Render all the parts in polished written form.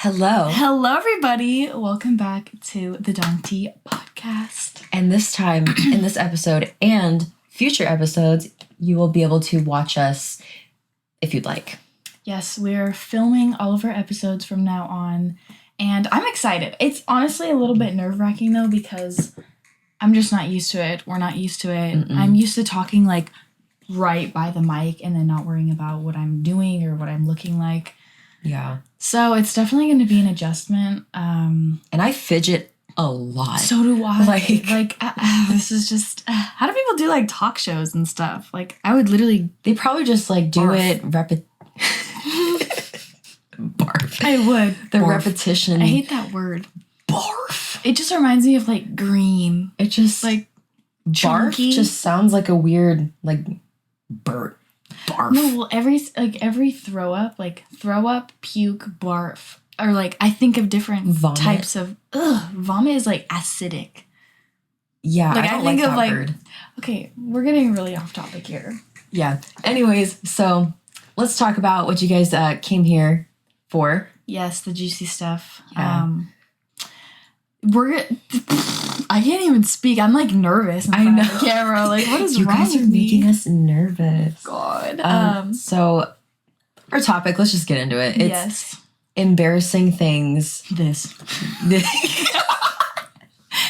Hello. Hello, everybody. Welcome back to the DonkTea Podcast. And this time, in this episode and future episodes, you will be able to watch us if you'd like. Yes, we're filming all of our episodes from now on, and I'm excited. It's honestly a little bit nerve-wracking, though, because I'm just not used to it. We're not used to it. Mm-mm. I'm used to talking, like, right by the mic and then not worrying about what I'm doing or what I'm looking like. Yeah. So it's definitely going to be an adjustment. And I fidget a lot. So do I. Like this is just... how do people do, like, talk shows and stuff? Like, I would literally... They probably just, like, do barf. it barf. I would. The Barf. repetition. I hate that word. Barf. It just reminds me of, like, green. It just... Like, barf chunky. just sounds like a weird, like, burp. Barf. No, well, every throw up, puke, barf, or like I think of different Vomit. types of vomit is like acidic. Yeah, Like, I don't I like think of, that like- word. Okay, we're getting really off topic here. Yeah. Anyways, so let's talk about what you guys came here for. Yes, the juicy stuff. Yeah. I can't even speak. I'm like nervous. I know. The camera. Like, what is You wrong guys are with me? making us nervous. God. So our topic, let's just get into it. It's yes. embarrassing things. This.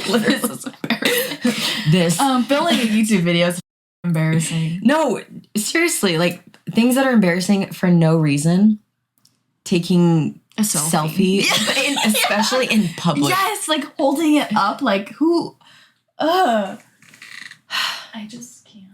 Literally. This is embarrassing. This. Filming a YouTube video is embarrassing. No, seriously, like things that are embarrassing for no reason. Taking A selfie. especially in public. Yes, like holding it up, like who? I just can't.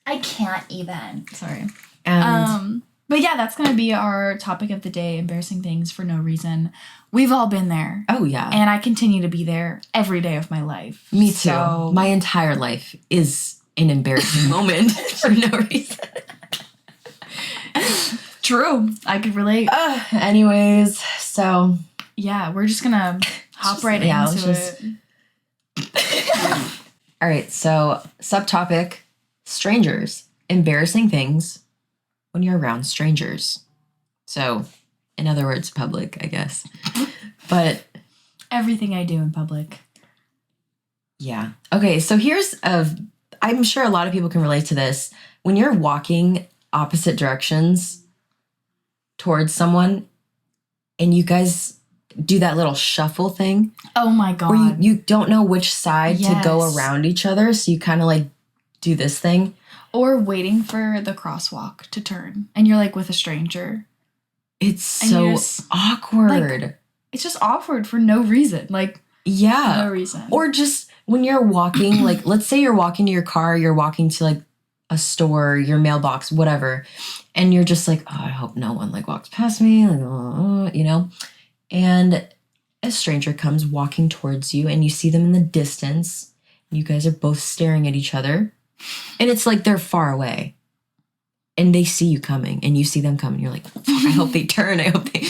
I can't even. Sorry. And But yeah, that's gonna be our topic of the day: embarrassing things for no reason. We've all been there, oh yeah, and I continue to be there every day of my life. me too. So, My entire life is an embarrassing moment for no reason. true. I could relate. Anyways, so Yeah, we're just gonna hop right into it. all right. So subtopic: strangers, embarrassing things when you're around strangers. So, in other words, public, I guess. But Everything I do in public. yeah. Okay, so I'm sure a lot of people can relate to this. When you're walking opposite directions towards someone and you guys do that little shuffle thing Oh my god. where you don't know which side to go Yes. around each other, so you kind of like do this thing. Or waiting for the crosswalk to turn, and you're like with a stranger. It's And so you just, awkward. It's just awkward for no reason. Like, Yeah. no reason. Or just when you're walking, like, let's say you're walking to your car, you're walking to like a store, your mailbox, whatever, and you're just like, oh, I hope no one like walks past me, like, you know? And a stranger comes walking towards you and you see them in the distance. You guys are both staring at each other, and it's like they're far away. And they see you coming and you see them coming. You're like, fuck, I hope they turn. I hope they...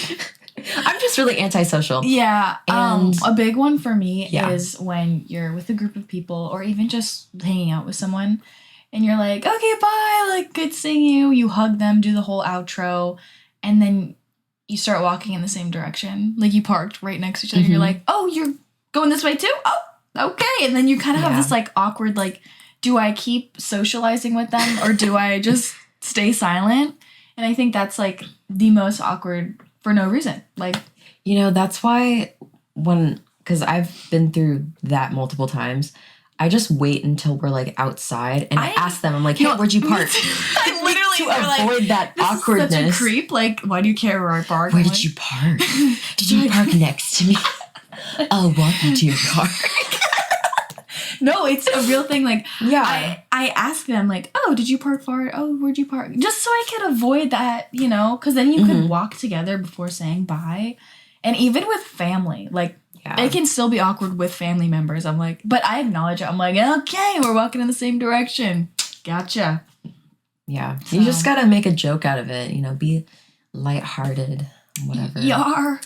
I'm just really antisocial. yeah. And- A big one for me Yeah. is when you're with a group of people or even just hanging out with someone and you're like, okay, bye. Like, good seeing you. You hug them, do the whole outro, and then you start walking in the same direction. Like, you parked right next to each other. And you're Mhm. like, oh, you're going this way too? Oh, okay. And then you kind of have Yeah. this like awkward, like, do I keep socializing with them or do I just stay silent? And I think that's like the most awkward for no reason. Like, You know, that's why because I've been through that multiple times, I just wait until we're like outside and I ask them, I'm like, hey, where'd you park? I literally to were like, avoid that this awkwardness. is such a creep. Like, why do you care where I park? Where I'm did like, you park? Did you park next to me? I'll walk you to your car. No, it's a real thing. Like, Yeah. I ask them, like, oh, did you park far? Oh, where'd you park? Just so I could avoid that, you know, because then you Mhm. could walk together before saying bye. And even with family, like, Yeah. it can still be awkward with family members. I'm like, but I acknowledge it. I'm like, okay, we're walking in the same direction. Gotcha. Yeah. So- You just gotta make a joke out of it, you know, be lighthearted, whatever. Yar.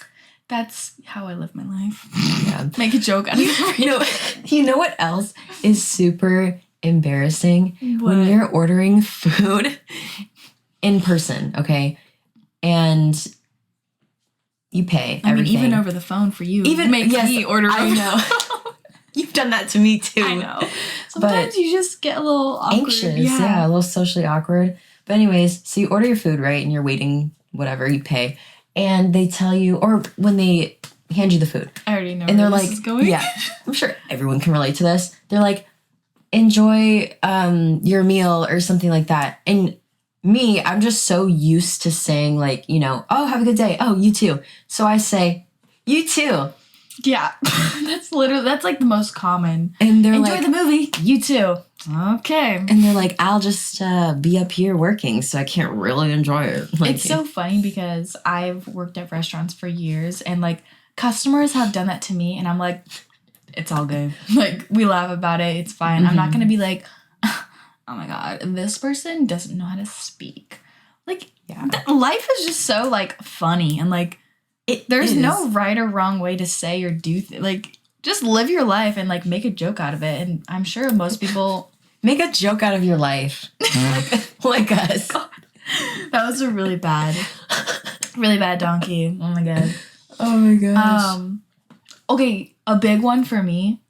That's how I live my life. Yeah. Make a joke out of it. You know what else is super embarrassing? When What? you're ordering food in person, okay? And You pay I mean, everything. even over the phone for you. Even make me order. I know. You've done that to me too. I know. Sometimes you just get a little awkward. Anxious. Yeah, a little socially awkward. But anyways, so you order your food, right? And you're waiting, whatever, you pay. And they tell you, or when they hand you the food. I already know and where they're this like, is going. Yeah, I'm sure everyone can relate to this. They're like, enjoy your meal or something like that. And me, I'm just so used to saying like, oh, have a good day. Oh, you too. So I say, you too. Yeah. That's like the most common. And they're enjoy like, the movie. You too. Okay. And they're like, I'll just be up here working, so I can't really enjoy it. Like, it's so funny because I've worked at restaurants for years, and like customers have done that to me, and I'm like, it's all good. Like, we laugh about it. It's fine. Mm-hmm. I'm not going to be like, oh my God, this person doesn't know how to speak. Like, life is just so like funny, and like there's no right or wrong way to say or do like just live your life and like make a joke out of it. And I'm sure most people make a joke out of your life. like us. God. That was a really bad donkey. Oh my God. Oh my gosh. Okay, a big one for me.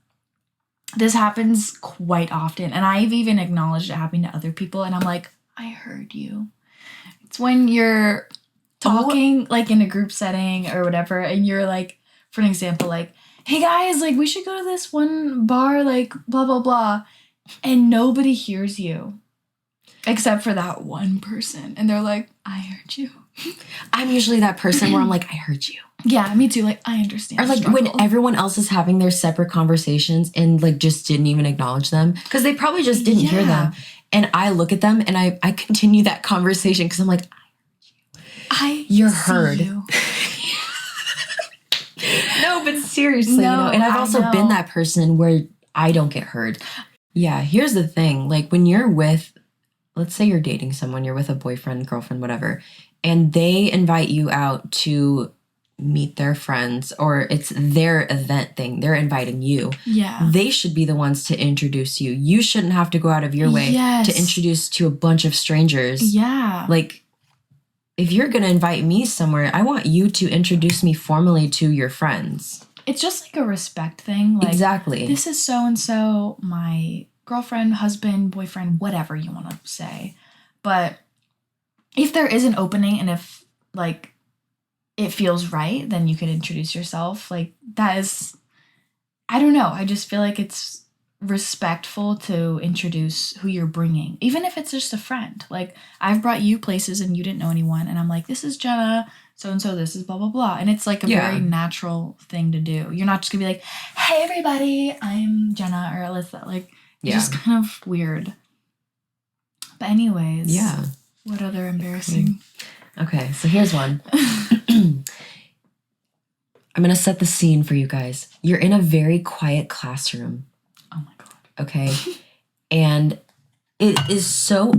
This happens quite often, and I've even acknowledged it happening to other people, and I'm like, I heard you. It's when you're talking like in a group setting or whatever, and you're like, for an example, like, hey guys, like we should go to this one bar, like blah blah blah, and nobody hears you except for that one person, and they're like, I heard you. I'm usually that person where I'm like, I heard you. Yeah, me too. Like, I understand. Or like when everyone else is having their separate conversations and like just didn't even acknowledge them because they probably just didn't hear them. And I look at them and I continue that conversation because I'm like, you're heard. You. No, but seriously, and I've also been that person where I don't get heard. Yeah, here's the thing. Like when you're with, let's say you're dating someone, you're with a boyfriend, girlfriend, whatever, and they invite you out to meet their friends, or it's their event thing, they're inviting you. Yeah. They should be the ones to introduce you. You shouldn't have to go out of your way to introduce to a bunch of strangers. Yeah. Like, if you're going to invite me somewhere, I want you to introduce me formally to your friends. It's just like a respect thing. Like, exactly. This is so-and-so, my girlfriend, husband, boyfriend, whatever you want to say. But if there is an opening and if, like, it feels right, then you can introduce yourself. Like, that is, I don't know. I just feel like it's respectful to introduce who you're bringing, even if it's just a friend. Like, I've brought you places and you didn't know anyone, and I'm like, this is Jenna, so-and-so, this is blah, blah, blah. And it's like a very natural thing to do. You're not just gonna be like, hey, everybody, I'm Jenna or Elissa. Like, it's just kind of weird. But anyways. Yeah. What other embarrassing? Okay, so here's one. I'm going to set the scene for you guys. You're in a very quiet classroom. Oh my God. Okay? And it is so...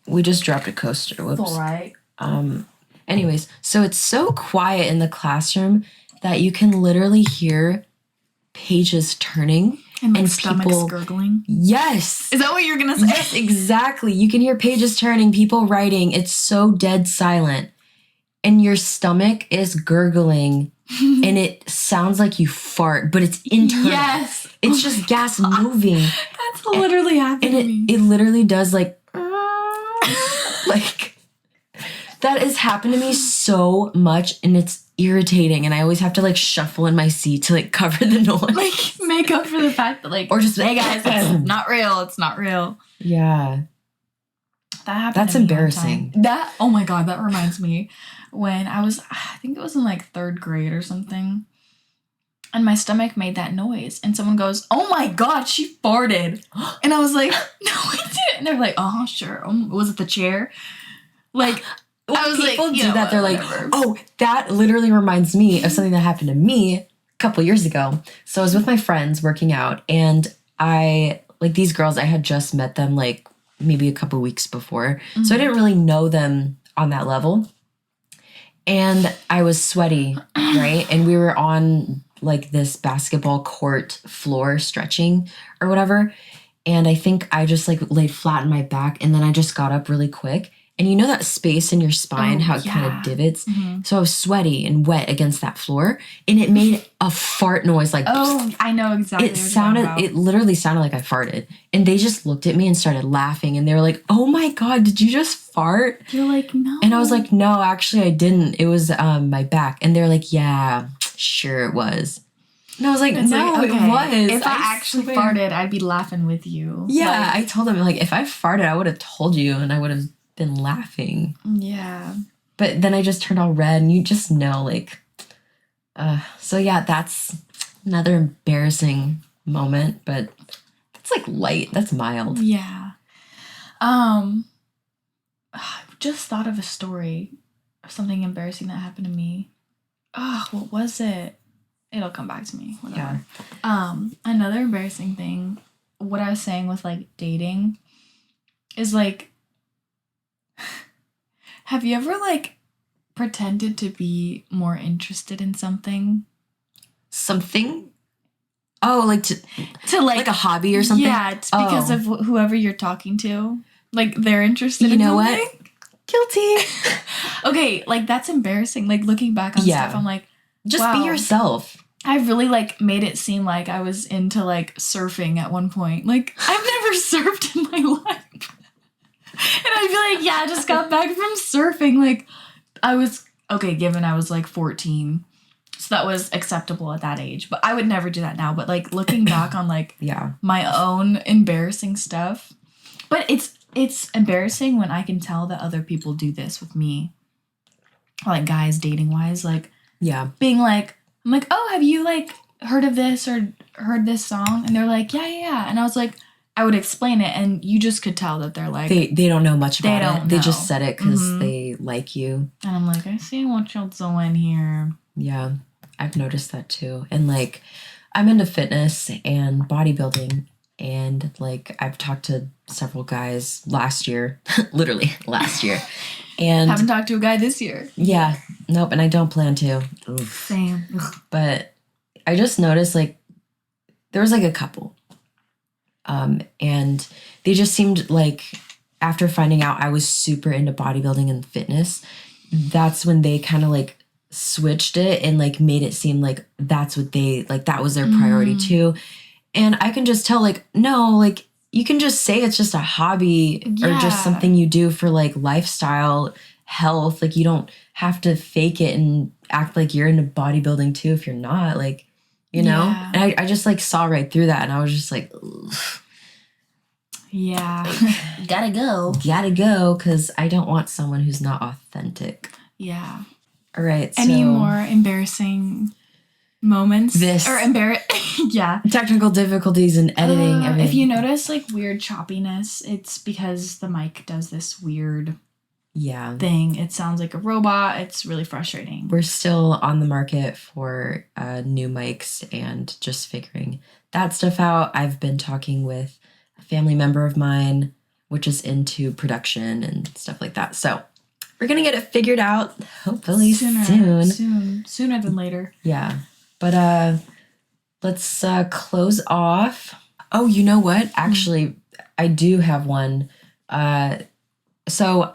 We just dropped a coaster. Whoops. It's all right. Anyways, so it's so quiet in the classroom that you can literally hear pages turning. And my stomach's gurgling? Yes. Is that what you're going to say? Yes, exactly. You can hear pages turning, people writing. It's so dead silent. And your stomach is gurgling. And it sounds like you fart, but it's internal. Yes. It's just gas moving. That's literally happening. And it literally does like... like... That has happened to me so much, and it's irritating, and I always have to like shuffle in my seat to like cover the noise. Like make up for the fact that like, or just hey guys, it's not real. It's not real. Yeah. That happened. That's to me embarrassing. One time. Oh my God, that reminds me when I think it was in like 3rd grade or something, and my stomach made that noise, and someone goes, "Oh my God, she farted," and I was like, "No, I didn't." And they're like, "Oh, sure." Was it the chair? Like. When people do that, they're like, oh, that literally reminds me of something that happened to me a couple years ago. So I was with my friends working out, and these girls, I had just met them like maybe a couple weeks before. Mm-hmm. So I didn't really know them on that level. And I was sweaty, right? And we were on like this basketball court floor stretching or whatever. And I think I just like laid flat on my back, and then I just got up really quick. And you know that space in your spine, how it kind of divots? Mm-hmm. So I was sweaty and wet against that floor, and it made a fart noise like... Oh, I know exactly It literally sounded like I farted. And they just looked at me and started laughing, and they were like, oh my God, did you just fart? You're like, no. And I was like, no, actually I didn't. It was my back. And they're like, yeah, sure it was. And I was like, no, it was. If I actually farted, I'd be laughing with you. Yeah, I told them, like, if I farted, I would have told you, and I would have been laughing. Yeah. But then I just turned all red, and you just know, like, so yeah, that's another embarrassing moment, but it's like light. That's mild. Yeah. I just thought of a story of something embarrassing that happened to me. Oh, what was it? It'll come back to me. Whatever. Yeah. Another embarrassing thing, what I was saying with like dating is like, have you ever like pretended to be more interested in something? Something? Oh, like to like a hobby or something? Yeah, it's because of whoever you're talking to. Like they're interested in something. You know what? Guilty. Okay, like that's embarrassing. Like looking back on stuff, I'm like, just be yourself. I really like made it seem like I was into like surfing at one point. Like I've never surfed in my life. And I'd be like, yeah, I just got back from surfing. Like I was, given I was like 14. So that was acceptable at that age. But I would never do that now. But like looking back on like my own embarrassing stuff. But it's embarrassing when I can tell that other people do this with me. Like guys dating wise. Like being like, I'm like, oh, have you like heard of this or heard this song? And they're like, yeah. And I was like, I would explain it, and you just could tell that they're like... They don't know much about it. They just said it because they like you. And I'm like, I see what you're doing here. Yeah, I've noticed that too. And like, I'm into fitness and bodybuilding, and like, I've talked to several guys last year, literally last year. And haven't talked to a guy this year. Yeah. Nope. And I don't plan to. Oof. Same. But I just noticed like there was like a couple. And they just seemed like after finding out I was super into bodybuilding and fitness, that's when they kind of like switched it and like made it seem like that's what they like that was their priority too. And I can just tell like, no, like you can just say it's just a hobby or just something you do for like lifestyle health. Like you don't have to fake it and act like you're into bodybuilding too if you're not, like, you know? And I just like saw right through that, and I was just like, ugh. Yeah. Like, gotta go because I don't want someone who's not authentic. Yeah. All right. Any more embarrassing moments? Technical difficulties in editing. If you notice like weird choppiness, it's because the mic does this weird thing. It sounds like a robot. It's really frustrating. We're still on the market for new mics and just figuring that stuff out. I've been talking with a family member of mine, which is into production and stuff like that. So we're going to get it figured out hopefully soon. Sooner than later. Yeah. But let's close off. Oh, you know what? Actually, I do have one. So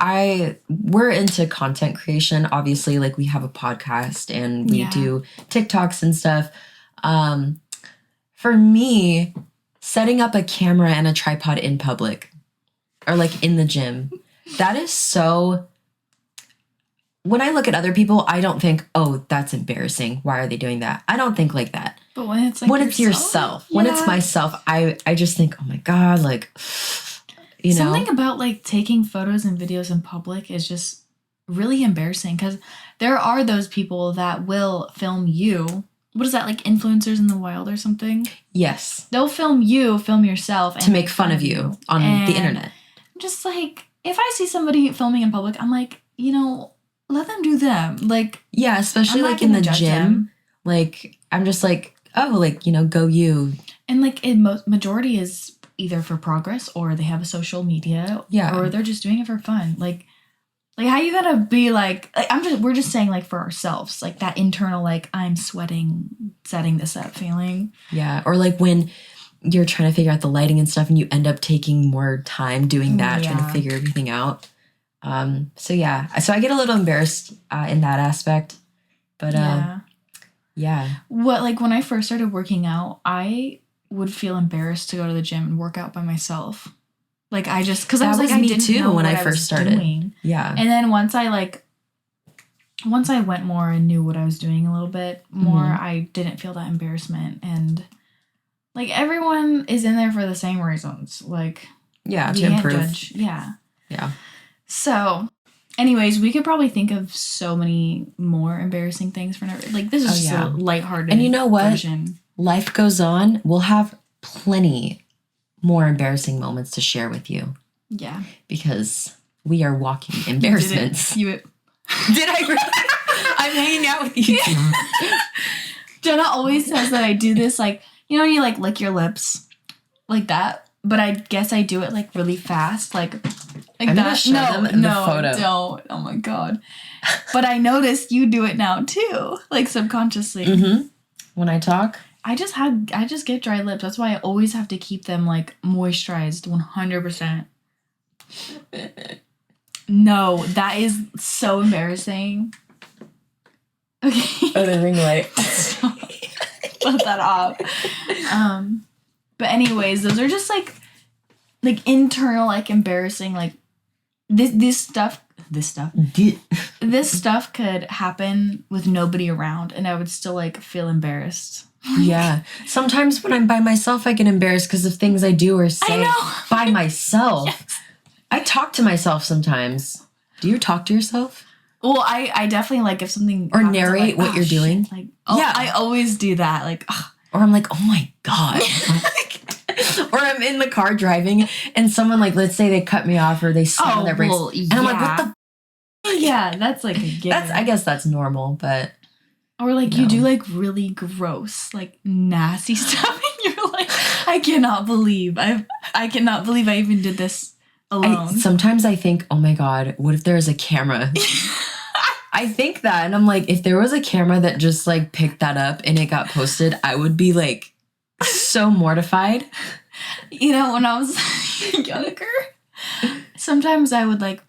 we're into content creation. Obviously, like we have a podcast and we do TikToks and stuff. For me, setting up a camera and a tripod in public or like in the gym, that is so... When I look at other people, I don't think, oh, that's embarrassing. Why are they doing that? I don't think like that. But when it's like yourself, when it's myself, I just think, oh my God, like, you know. Something about like taking photos and videos in public is just really embarrassing because there are those people that will film you. What is that, like influencers in the wild or something? Yes. They'll film yourself. And to make fun of you on the internet. Just like, if I see somebody filming in public, I'm like, you know, let them do them. Like, yeah, especially like in the gym. Like, I'm just like, oh, like, you know, go you. And like, majority is either for progress or they have a social media. Yeah. Or they're just doing it for fun. Like how you gotta be like we're just saying like for ourselves, like that internal, like I'm sweating, setting this up feeling. Yeah. Or like when you're trying to figure out the lighting and stuff and you end up taking more time doing that, trying to figure everything out. So I get a little embarrassed in that aspect, but What, like when I first started working out, I would feel embarrassed to go to the gym and work out by myself. Like I just, because I was like, I didn't know when what I first started doing. Yeah. And then once I went more and knew what I was doing a little bit more, I didn't feel that embarrassment. And like everyone is in there for the same reasons. Like, to improve. Judge. Yeah. Yeah. So, anyways, we could probably think of so many more embarrassing things for never. Like this is just a lighthearted. And you know what? Version. Life goes on. We'll have plenty more embarrassing moments to share with you. Yeah. Because we are walking embarrassments. Did I really? I'm hanging out with you. Jenna always says that I do this, like, you know, you like lick your lips like that, but I guess I do it like really fast, like I'm that. Gonna show them in the photo. Don't. Oh my god. But I noticed you do it now too, like subconsciously. Mm-hmm. When I talk, I just get dry lips. That's why I always have to keep them like moisturized 100%. No, that is so embarrassing. Okay. Oh, the ring light. Let that off. But anyways, those are just like internal, like embarrassing, like this stuff could happen with nobody around and I would still like feel embarrassed. Yeah. Sometimes when I'm by myself, I get embarrassed because of things I do or say by myself. Yes. I talk to myself sometimes. Do you talk to yourself? Well, I definitely like if something or narrate what you're doing. Shit. Like, I always do that. Like, or I'm like, oh my god. Or I'm in the car driving and someone like, let's say they cut me off or they slam their brakes, and I'm like, what the? Yeah, that's like a given. I guess that's normal, but. Or like you do like really gross, like nasty stuff, and you're like, I cannot believe I even did this alone. Sometimes I think, oh my god, what if there's a camera? I think that, and I'm like, if there was a camera that just like picked that up and it got posted, I would be like so mortified. You know, when I was younger, sometimes I would like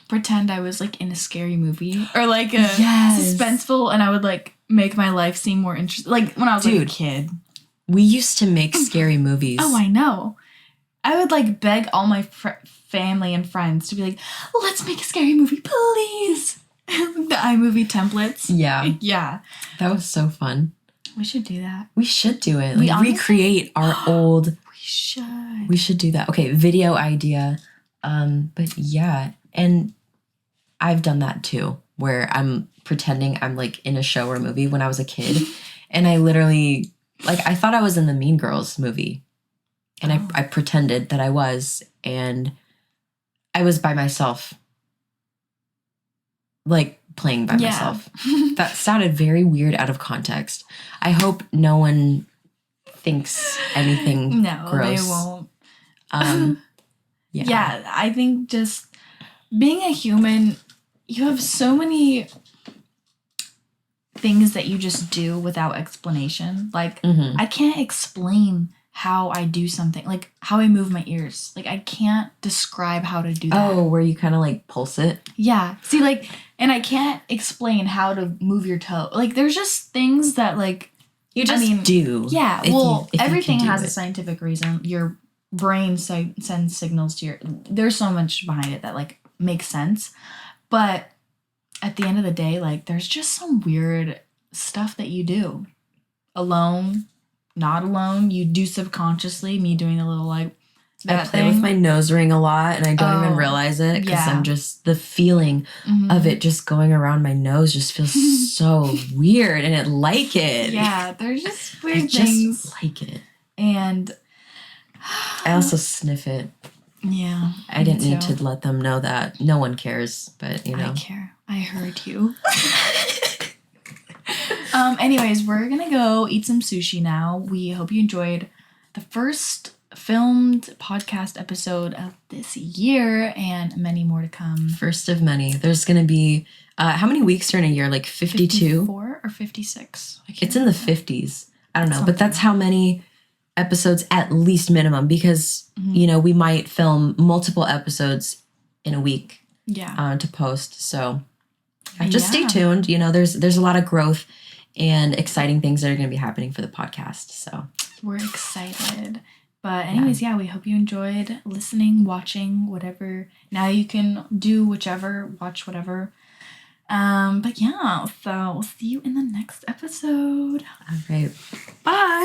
pretend I was like in a scary movie or like a suspenseful, and I would like make my life seem more interesting. Like when I was like a kid. We used to make scary movies. Oh, I know. I would like beg all my family and friends to be like, let's make a scary movie, please. The iMovie templates. Yeah. Yeah. That was so fun. We should do that. We should do it. Like, recreate our old. We should do that. Okay, video idea. But yeah. And I've done that too, where I'm pretending I'm like in a show or movie when I was a kid. And I literally, like, I thought I was in the Mean Girls movie. And I pretended that I was. And I was by myself. Like, playing by myself. That sounded very weird out of context. I hope no one thinks anything gross. They won't. Yeah, I think just being a human, you have so many things that you just do without explanation. Like, I can't explain how I do something, like how I move my ears. Like, I can't describe how to do that. Oh, where you kind of like pulse it? Yeah. See, like, and I can't explain how to move your toe. Like, there's just things that, like, you just do. Yeah. Well, everything has a scientific reason. Your brain sends signals to there's so much behind it that, like, makes sense. But at the end of the day, like, there's just some weird stuff that you do. Alone, not alone. You do subconsciously. Me doing a little, like, I play with my nose ring a lot and I don't even realize it because I'm just, the feeling of it just going around my nose just feels so weird, and I like it. Yeah, there's just weird things. Just like it. And I also sniff it. Yeah. I didn't need to let them know that. No one cares, but you know. I care. I heard you. Anyways, we're gonna go eat some sushi now. We hope you enjoyed the first filmed podcast episode of this year and many more to come. First of many. There's going to be, how many weeks are in a year? Like 52? 54 or 56? It's in the 50s. I don't know. But that's how many episodes at least minimum, because, you know, we might film multiple episodes in a week. to post. So just stay tuned. You know, there's a lot of growth and exciting things that are going to be happening for the podcast. So we're excited. But anyways, we hope you enjoyed listening, watching, whatever. Now you can do whichever, watch whatever. But so we'll see you in the next episode. All right. Bye.